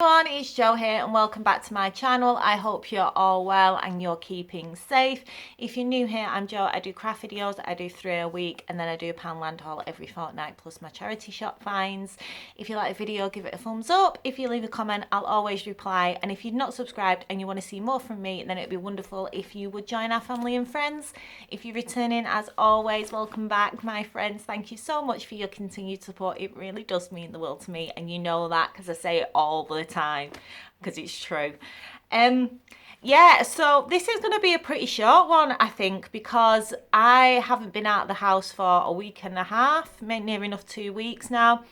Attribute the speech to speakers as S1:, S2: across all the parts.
S1: Everyone, it's Jo here and welcome back to my channel. I hope you're all well and you're keeping safe. If you're new here, I'm Jo. I do craft videos. I do 3 a week and then I do a Poundland haul every fortnight plus my charity shop finds. If you like the video, give it a thumbs up. If you leave a comment, I'll always reply. And if you're not subscribed and you want to see more from me, then it'd be wonderful if you would join our family and friends. If you're returning, as always, welcome back, my friends. Thank you so much for your continued support. It really does mean the world to me, and you know that because I say it all the time because it's true. Yeah, so this is going to be a pretty short one, I think, because I haven't been out of the house for a week and a half, near enough 2 weeks now.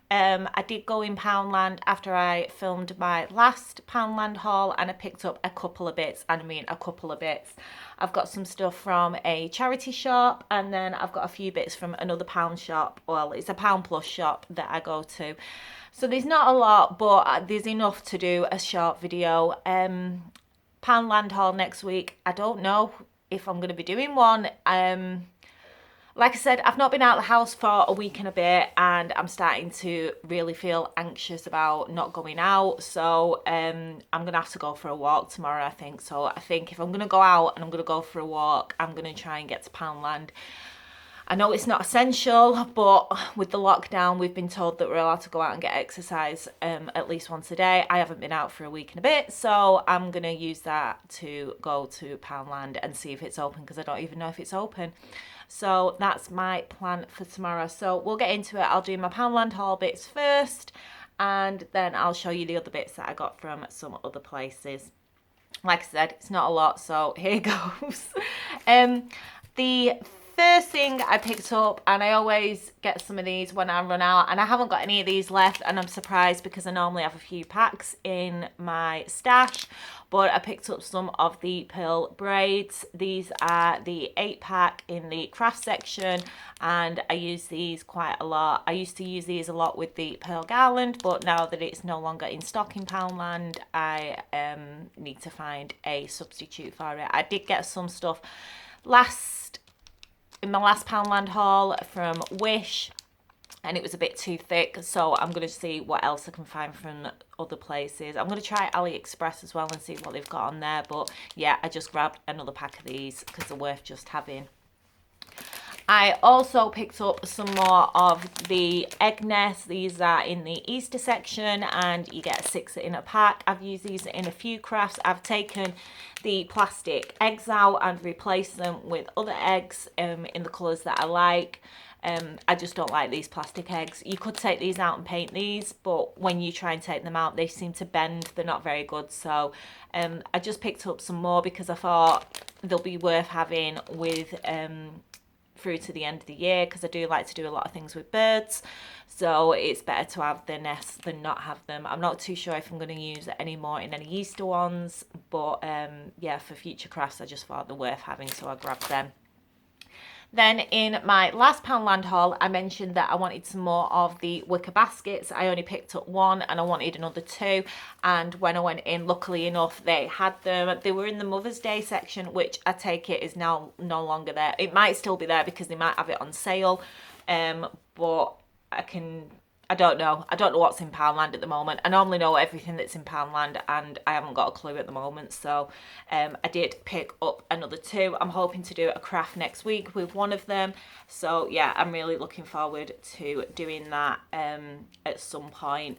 S1: I did go in Poundland after I filmed my last Poundland haul, and I picked up a couple of bits, and I mean a couple of bits. I've got some stuff from a charity shop, and then I've got a few bits from another pound shop. Well, it's a Pound Plus shop that I go to. So there's not a lot, but there's enough to do a short video. Poundland haul next week. I don't know if I'm going to be doing one. Like I said, I've not been out of the house for a week and a bit, and I'm starting to really feel anxious about not going out. So I'm going to have to go for a walk tomorrow, I think. So I think if I'm going to go out and I'm going to go for a walk, I'm going to try and get to Poundland. I know it's not essential, but with the lockdown, we've been told that we're allowed to go out and get exercise at least once a day. I haven't been out for a week and a bit, so I'm going to use that to go to Poundland and see if it's open, because I don't even know if it's open. So that's my plan for tomorrow. So we'll get into it. I'll do my Poundland haul bits first, and then I'll show you the other bits that I got from some other places. Like I said, it's not a lot, so here goes. The first thing I picked up, and I always get some of these when I run out, and I haven't got any of these left, and I'm surprised because I normally have a few packs in my stash, but I picked up some of the pearl braids. These are the 8-pack in the craft section, and I use these quite a lot. I used to use these a lot with the pearl garland, but now that it's no longer in stock in Poundland, I need to find a substitute for it. I did get some stuff in my last Poundland haul from Wish, and it was a bit too thick, so I'm going to see what else I can find from other places. I'm going to try AliExpress as well and see what they've got on there, but yeah, I just grabbed another pack of these because they're worth just having. I also picked up some more of the egg nests. These are in the Easter section, and you get 6 in a pack. I've used these in a few crafts. I've taken the plastic eggs out and replaced them with other eggs in the colours that I like. I just don't like these plastic eggs. You could take these out and paint these, but when you try and take them out, they seem to bend. They're not very good. So I just picked up some more because I thought they'll be worth having with through to the end of the year, because I do like to do a lot of things with birds, so it's better to have the nests than not have them. I'm not too sure if I'm going to use any more in any Easter ones, but yeah, for future crafts I just thought they're worth having, so I grabbed them. Then in my last Poundland haul, I mentioned that I wanted some more of the wicker baskets. I only picked up 1 and I wanted another 2. And when I went in, luckily enough, they had them. They were in the Mother's Day section, which I take it is now no longer there. It might still be there because they might have it on sale. But I don't know. I don't know what's in Poundland at the moment. I normally know everything that's in Poundland, and I haven't got a clue at the moment. So I did pick up another 2. I'm hoping to do a craft next week with one of them. So yeah, I'm really looking forward to doing that at some point.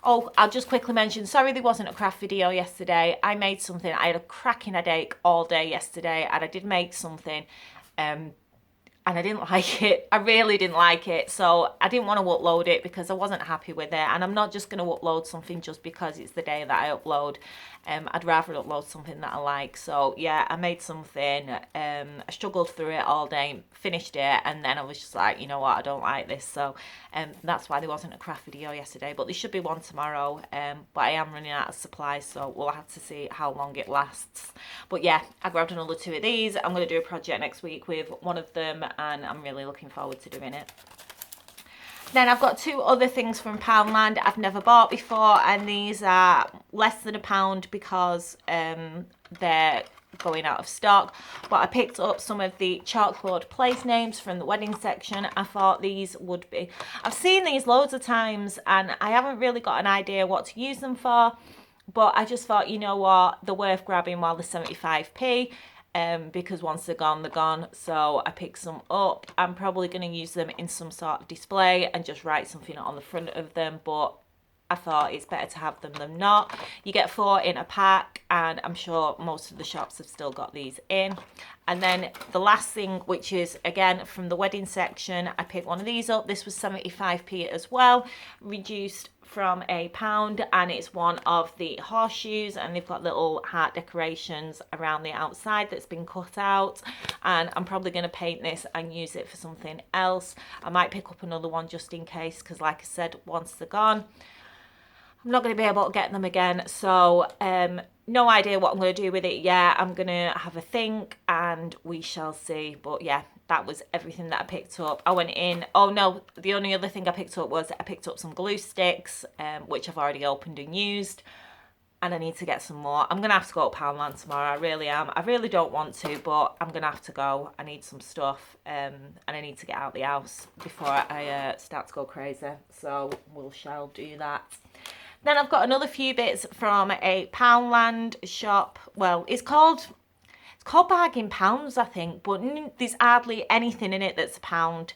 S1: Oh, I'll just quickly mention, sorry there wasn't a craft video yesterday. I made something. I had a cracking headache all day yesterday, and I did make something. And I didn't like it. I really didn't like it. So I didn't want to upload it because I wasn't happy with it. And I'm not just going to upload something just because it's the day that I upload. I'd rather upload something that I like. So yeah, I made something. I struggled through it all day, finished it, and then I was just like, you know what, I don't like this. So that's why there wasn't a craft video yesterday. But there should be one tomorrow. But I am running out of supplies, so we'll have to see how long it lasts. But yeah, I grabbed another 2 of these. I'm going to do a project next week with one of them, and I'm really looking forward to doing it. Then I've got 2 other things from Poundland I've never bought before, and these are less than £1 because they're going out of stock. But I picked up some of the chalkboard place names from the wedding section. I thought these would be, I've seen these loads of times and I haven't really got an idea what to use them for, but I just thought, you know what, they're worth grabbing while they're 75p. Because once they're gone. So I picked some up. I'm probably going to use them in some sort of display and just write something on the front of them, but I thought it's better to have them than not. You get 4 in a pack, and I'm sure most of the shops have still got these in. And then the last thing, which is again from the wedding section, I picked one of these up. This was 75p as well, reduced from £1, and it's one of the horseshoes, and they've got little heart decorations around the outside that's been cut out. And I'm probably going to paint this and use it for something else. I might pick up another one just in case, because like I said, once they're gone, I'm not going to be able to get them again. So no idea what I'm going to do with it yet. I'm going to have a think and we shall see. But yeah, that was everything that I picked up. I went in, oh no, the only other thing I picked up was I picked up some glue sticks, which I've already opened and used. And I need to get some more. I'm going to have to go to Poundland tomorrow. I really am. I really don't want to, but I'm going to have to go. I need some stuff and I need to get out the house before I start to go crazy. So we shall do that. Then I've got another few bits from a Poundland shop. Well, it's called Bag in Pounds, I think, but there's hardly anything in it that's a pound.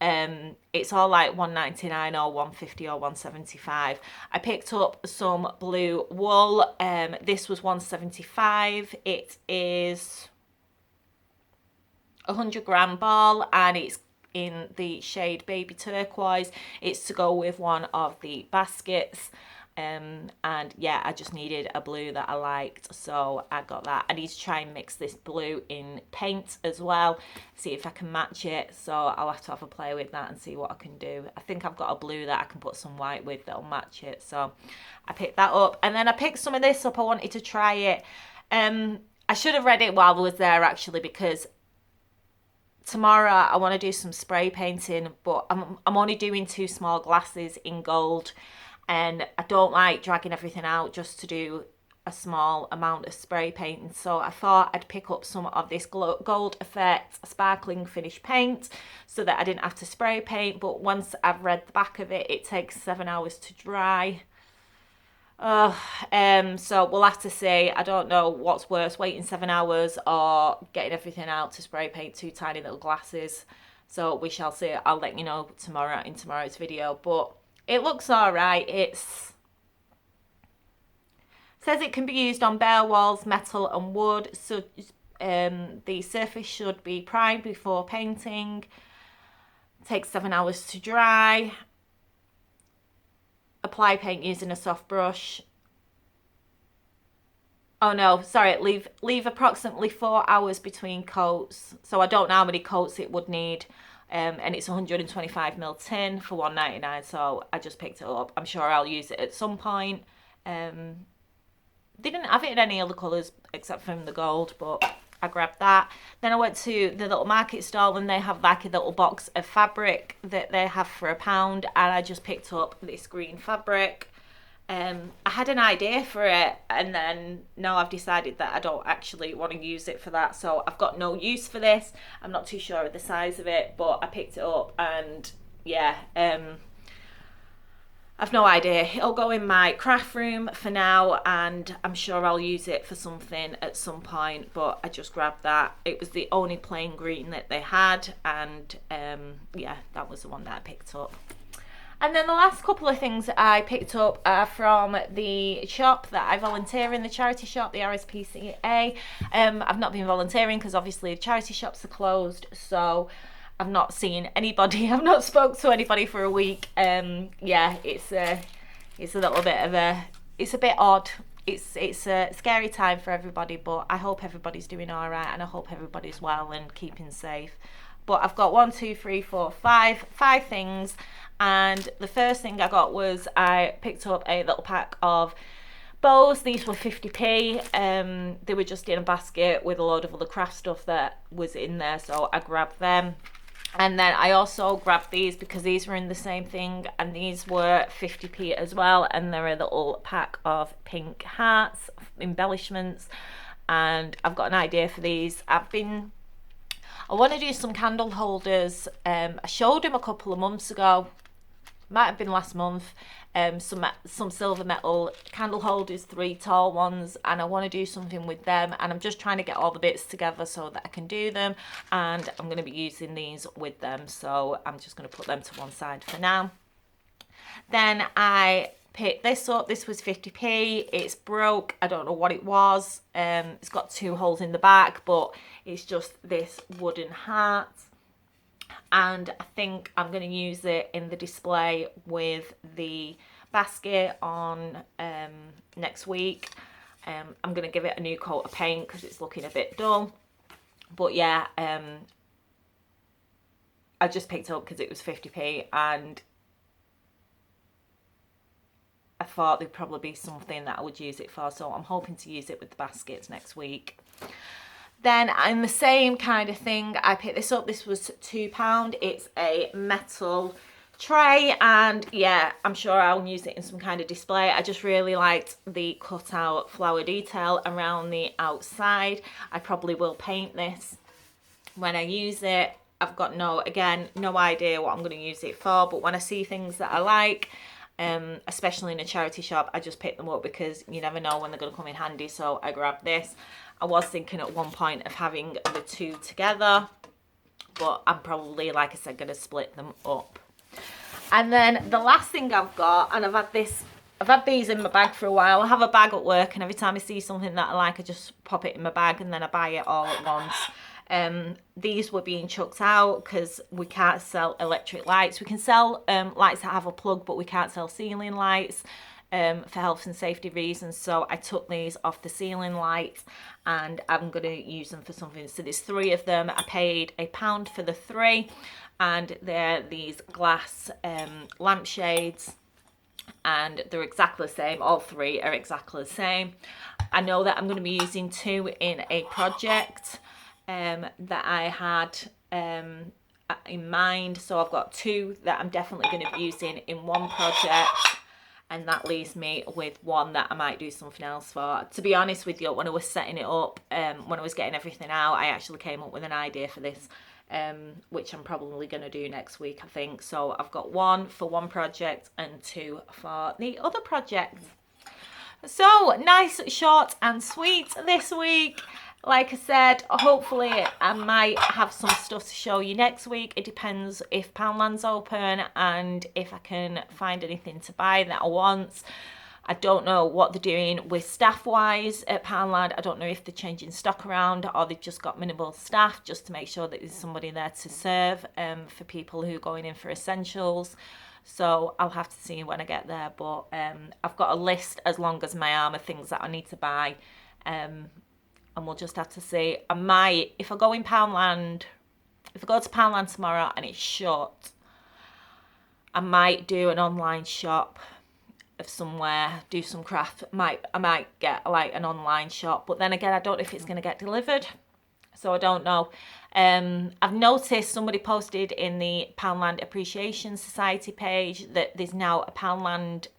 S1: It's all like $1.99 or $1.50 or $1.75. I picked up some blue wool. This was $1.75. It is a 100-gram ball and it's in the shade baby turquoise. It's to go with one of the baskets. And yeah, I just needed a blue that I liked, so I got that. I need to try and mix this blue in paint as well, see if I can match it. So I'll have to have a play with that and see what I can do. I think I've got a blue that I can put some white with that'll match it, so I picked that up. And then I picked some of this up. I wanted to try it. I should have read it while I was there actually, because tomorrow I want to do some spray painting, but I'm only doing 2 small glasses in gold. And I don't like dragging everything out just to do a small amount of spray painting. So I thought I'd pick up some of this Gold Effect sparkling finish paint so that I didn't have to spray paint. But once I've read the back of it, it takes 7 hours to dry. So we'll have to see. I don't know what's worse, waiting 7 hours or getting everything out to spray paint 2 tiny little glasses. So we shall see. I'll let you know tomorrow in tomorrow's video. But it looks all right. Says it can be used on bare walls, metal and wood. So the surface should be primed before painting. Takes 7 hours to dry. Apply paint using a soft brush. Oh no, sorry, leave approximately 4 hours between coats. So I don't know how many coats it would need. And it's 125ml tin for $1.99, so I just picked it up. I'm sure I'll use it at some point. They didn't have it in any other colours except from the gold, but I grabbed that. Then I went to the little market stall and they have like a little box of fabric that they have for £1, and I just picked up this green fabric. I had an idea for it, and then now I've decided that I don't actually want to use it for that, so I've got no use for this. I'm not too sure of the size of it, but I picked it up, and yeah, I've no idea. It'll go in my craft room for now, and I'm sure I'll use it for something at some point, but I just grabbed that. It was the only plain green that they had, and yeah, that was the one that I picked up. And then the last couple of things that I picked up are from the shop that I volunteer in, the charity shop, the RSPCA. I've not been volunteering because obviously the charity shops are closed, so I've not seen anybody. I've not spoke to anybody for a week. Yeah, it's a little bit of it's a bit odd. It's a scary time for everybody, but I hope everybody's doing all right, and I hope everybody's well and keeping safe. But I've got 5 things. And the first thing I got was I picked up a little pack of bows. These were 50p. They were just in a basket with a load of other craft stuff that was in there, so I grabbed them. And then I also grabbed these because these were in the same thing, and these were 50p as well, and they're a little pack of pink hearts, embellishments. and I've got an idea for these. I want to do some candle holders. I showed them a couple of months ago, might have been last month. Some silver metal candle holders, 3 tall ones, and I want to do something with them, and I'm just trying to get all the bits together so that I can do them, and I'm going to be using these with them, so I'm just going to put them to one side for now. Then I picked this up. This was 50p. It's broke. I don't know what it was. It's got 2 holes in the back, but it's just this wooden heart, and I think I'm going to use it in the display with the basket on next week. I'm going to give it a new coat of paint because it's looking a bit dull, but yeah, I just picked it up because it was 50p, and I thought there'd probably be something that I would use it for, so I'm hoping to use it with the baskets next week. Then in the same kind of thing, I picked this up. This was £2. It's a metal tray, and yeah, I'm sure I'll use it in some kind of display. I just really liked the cut out flower detail around the outside. I probably will paint this when I use it. I've got no idea what I'm going to use it for, but when I see things that I like, especially in a charity shop, I just pick them up because you never know when they're going to come in handy, so I grabbed this. I was thinking at one point of having the 2 together, but I'm probably, like I said, going to split them up. And then the last thing I've got, and I've had these in my bag for a while. I have a bag at work, and every time I see something that I like, I just pop it in my bag and then I buy it all at once. These were being chucked out because we can't sell electric lights. We can sell lights that have a plug, but we can't sell ceiling lights for health and safety reasons. So I took these off the ceiling lights, and I'm going to use them for something. So there's 3 of them. I paid £1 for the 3, and they're these glass lampshades, and they're exactly the same. All 3 are exactly the same. I know that I'm going to be using 2 in a project that I had in mind. So I've got 2 that I'm definitely going to be using in one project, and that leaves me with 1 that I might do something else for. To be honest with you, when I was setting it up, when I was getting everything out, I actually came up with an idea for this, which I'm probably going to do next week, I think. So I've got 1 for one project and 2 for the other project. So nice, short and sweet this week. Like I said, hopefully I might have some stuff to show you next week. It depends if Poundland's open and if I can find anything to buy that I want. I don't know what they're doing with staff-wise at Poundland. I don't know if they're changing stock around or they've just got minimal staff just to make sure that there's somebody there to serve for people who are going in for essentials. So I'll have to see when I get there. But I've got a list as long as my arm of things that I need to buy. And we'll just have to see. I might, if I go to Poundland tomorrow and it's shut, I might do an online shop of somewhere, do some craft. I might get like an online shop, but then again, I don't know if it's going to get delivered, so I don't know. I've noticed somebody posted in the Poundland Appreciation Society page that there's now a Poundland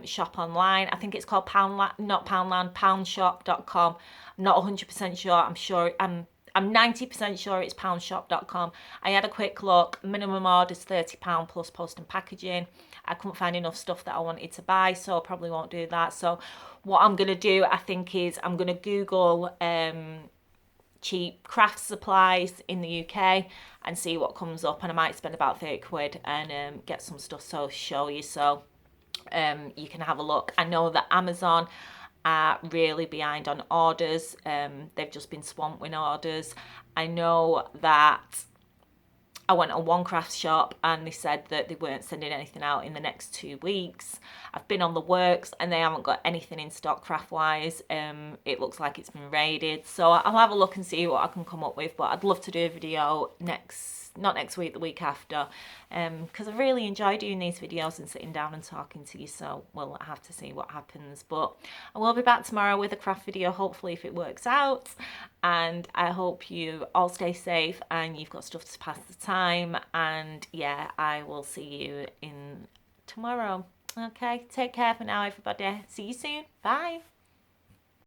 S1: shop online. I think it's called poundshop.com. I'm not 100% sure. I'm 90% sure it's poundshop.com. I had a quick look. Minimum order's £30 plus post and packaging. I couldn't find enough stuff that I wanted to buy, so I probably won't do that. So what I'm going to do, I think, is I'm going to Google cheap craft supplies in the UK and see what comes up, and I might spend about 30 quid and get some stuff to show you, so you can have a look. I know that Amazon are really behind on orders. They've just been swamped with orders. I know that I went on one craft shop and they said that they weren't sending anything out in the next 2 weeks. I've been on the works and they haven't got anything in stock craft wise. It looks like it's been raided. So I'll have a look and see what I can come up with. But I'd love to do a video not next week, the week after. Because I really enjoy doing these videos and sitting down and talking to you. So we'll have to see what happens. But I will be back tomorrow with a craft video, hopefully, if it works out. And I hope you all stay safe and you've got stuff to pass the time. And yeah, I will see you in tomorrow. Okay, take care for now, everybody. See you soon. Bye.